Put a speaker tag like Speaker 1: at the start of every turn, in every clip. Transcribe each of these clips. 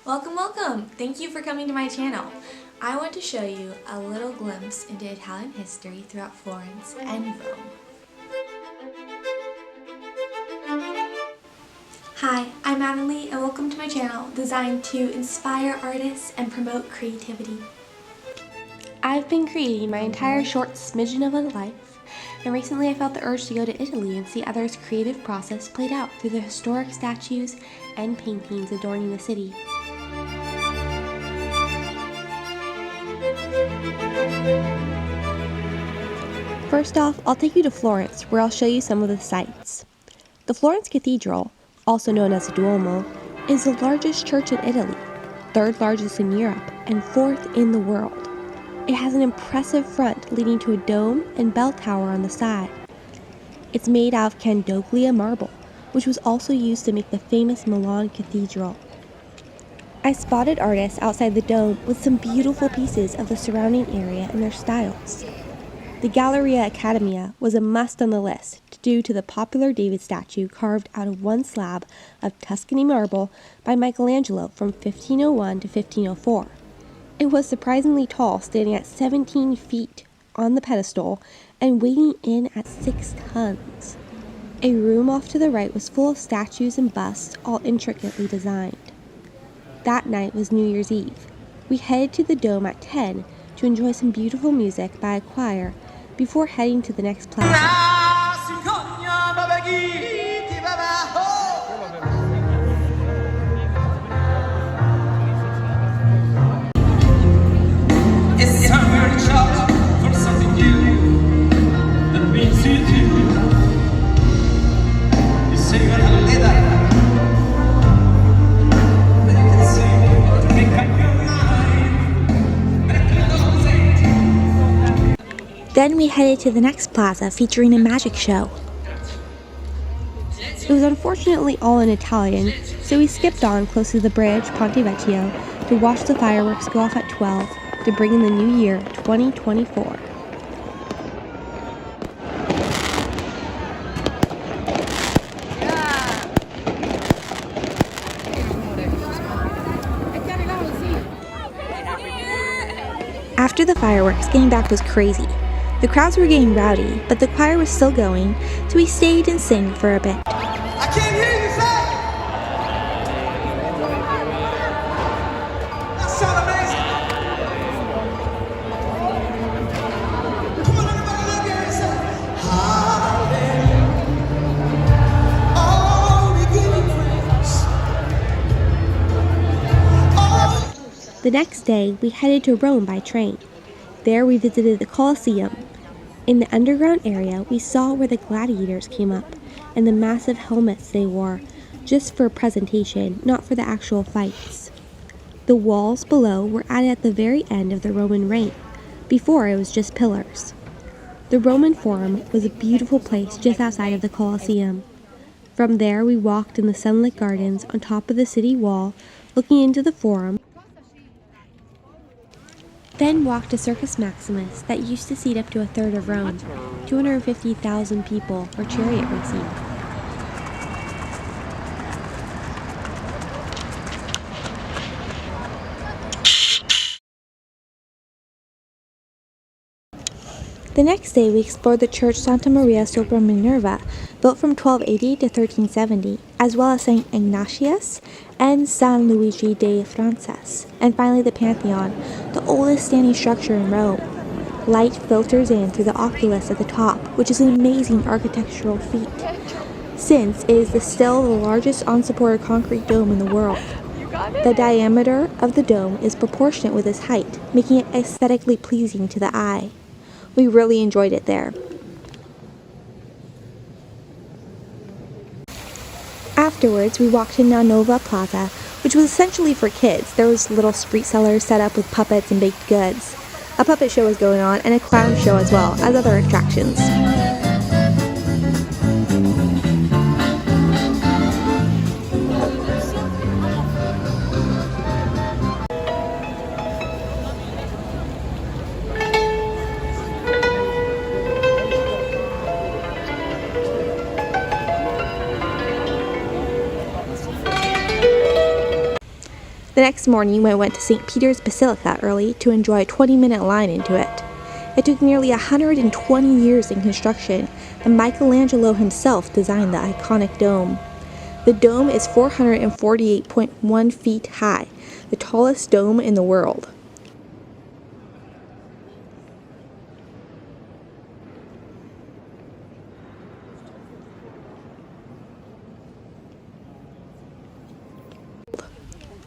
Speaker 1: Welcome, welcome! Thank you for coming to my channel. I want to show you a little glimpse into Italian history throughout Florence and Rome. Hi, I'm Natalie and welcome to my channel designed to inspire artists and promote creativity. I've been creating my entire short smidgen of a life, and recently I felt the urge to go to Italy and see others' creative process played out through the historic statues and paintings adorning the city. First off, I'll take you to Florence, where I'll show you some of the sights. The Florence Cathedral, also known as the Duomo, is the largest church in Italy, third largest in Europe, and fourth in the world. It has an impressive front leading to a dome and bell tower on the side. It's made out of Candoglia marble, which was also used to make the famous Milan Cathedral. I spotted artists outside the dome with some beautiful pieces of the surrounding area and their styles. The Galleria Academia was a must on the list due to the popular David statue carved out of one slab of Tuscany marble by Michelangelo from 1501 to 1504. It was surprisingly tall, standing at 17 feet on the pedestal and weighing in at 6 tons. A room off to the right was full of statues and busts, all intricately designed. That night was New Year's Eve. We headed to the dome at 10 to enjoy some beautiful music by a choir before heading to the next plaza.
Speaker 2: It's time for a child for something new that means you do. You say you're a leader.
Speaker 1: Then we headed to the next plaza featuring a magic show. It was unfortunately all in Italian, so we skipped on close to the bridge, Ponte Vecchio, to watch the fireworks go off at 12 to bring in the new year, 2024. After the fireworks, getting back was crazy. The crowds were getting rowdy, but the choir was still going, so we stayed and sang for a bit.
Speaker 2: I can't hear you, sir! That sounds amazing! Come on, everybody, look at it, sir! Hallelujah! Oh, we give you praise! Oh.
Speaker 1: The next day, we headed to Rome by train. There we visited the Colosseum. In the underground area, we saw where the gladiators came up and the massive helmets they wore, just for presentation, not for the actual fights. The walls below were added at the very end of the Roman reign. Before, it was just pillars. The Roman Forum was a beautiful place just outside of the Colosseum. From there, we walked in the sunlit gardens on top of the city wall, looking into the Forum. Then walked to Circus Maximus that used to seat up to a third of Rome, 250,000 people for chariot racing. The next day we explored the church Santa Maria sopra Minerva, built from 1280 to 1370, as well as St. Ignatius and San Luigi de Frances, and finally the Pantheon, the oldest standing structure in Rome. Light filters in through the oculus at the top, which is an amazing architectural feat, since it is still the largest unsupported concrete dome in the world. The diameter of the dome is proportionate with its height, making it aesthetically pleasing to the eye. We really enjoyed it there. Afterwards, we walked to Nanova Plaza, which was essentially for kids. There was little street sellers set up with puppets and baked goods. A puppet show was going on, and a clown show as well as other attractions. The next morning, we went to St. Peter's Basilica early to enjoy a 20-minute line into it. It took nearly 120 years in construction, and Michelangelo himself designed the iconic dome. The dome is 448.1 feet high, the tallest dome in the world.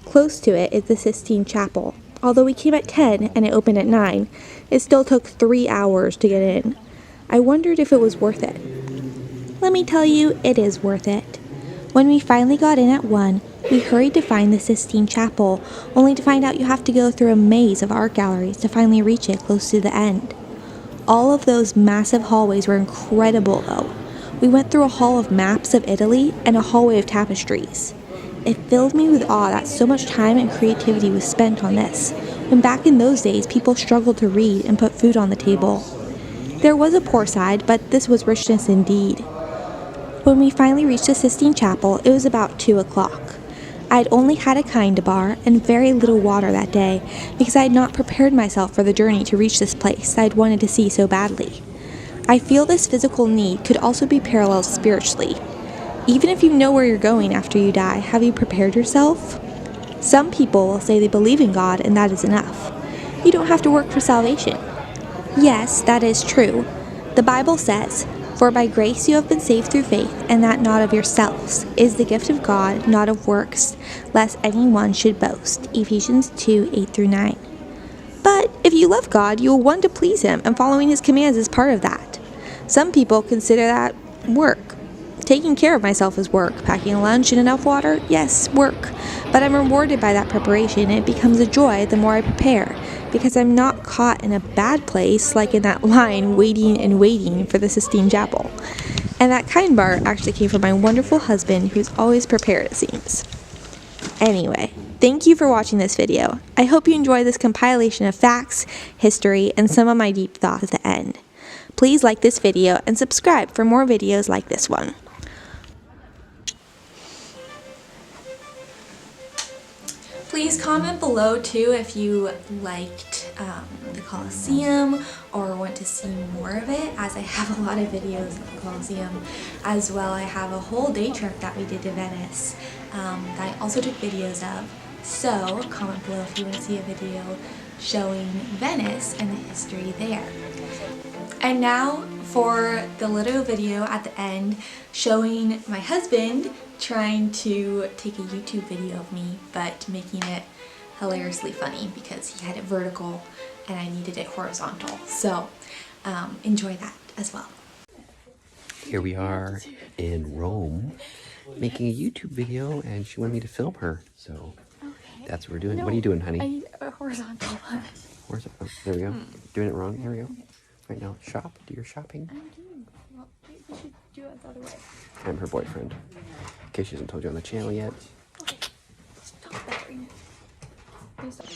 Speaker 1: Close to it is the Sistine Chapel. Although we came at 10 and it opened at 9, it still took 3 hours to get in. I wondered if it was worth it. Let me tell you, it is worth it. When we finally got in at 1, we hurried to find the Sistine Chapel, only to find out you have to go through a maze of art galleries to finally reach it close to the end. All of those massive hallways were incredible, though. We went through a hall of maps of Italy and a hallway of tapestries. It filled me with awe that so much time and creativity was spent on this, when back in those days people struggled to read and put food on the table. There was a poor side, but this was richness indeed. When we finally reached the Sistine Chapel, it was about 2 o'clock. I had only had a kind bar and very little water that day because I had not prepared myself for the journey to reach this place I had wanted to see so badly. I feel this physical need could also be paralleled spiritually. Even if you know where you're going after you die, have you prepared yourself? Some people will say they believe in God and that is enough. You don't have to work for salvation. Yes, that is true. The Bible says, "For by grace you have been saved through faith, and that not of yourselves, is the gift of God, not of works, lest anyone should boast." Ephesians 2:8-9. But if you love God, you will want to please Him, and following His commands is part of that. Some people consider that work. Taking care of myself is work. Packing a lunch and enough water? Yes, work. But I'm rewarded by that preparation, and it becomes a joy the more I prepare, because I'm not caught in a bad place like in that line waiting and waiting for the Sistine Chapel. And that kind bar actually came from my wonderful husband, who's always prepared, it seems. Anyway, thank you for watching this video. I hope you enjoyed this compilation of facts, history, and some of my deep thoughts at the end. Please like this video and subscribe for more videos like this one. Please comment below too if you liked the Colosseum or want to see more of it, as I have a lot of videos of the Colosseum. As well, I have a whole day trip that we did to Venice that I also took videos of. So comment below if you want to see a video showing Venice and the history there. And now for the little video at the end showing my husband trying to take a YouTube video of me, but making it hilariously funny because he had it vertical and I needed it horizontal. So enjoy that as well.
Speaker 3: Here we are in Rome making a YouTube video, and she wanted me to film her, so that's what we're doing. No, what are you doing, honey?
Speaker 4: I need a horizontal one.
Speaker 3: Horizontal. Oh, there we go. Doing it wrong. Here we go. Right now, shop. Do your shopping.
Speaker 4: I'm doing. Well, we should do it the other way.
Speaker 3: I'm her boyfriend. In case she hasn't told you on the channel yet.
Speaker 4: Okay. Stop that right now. Please stop.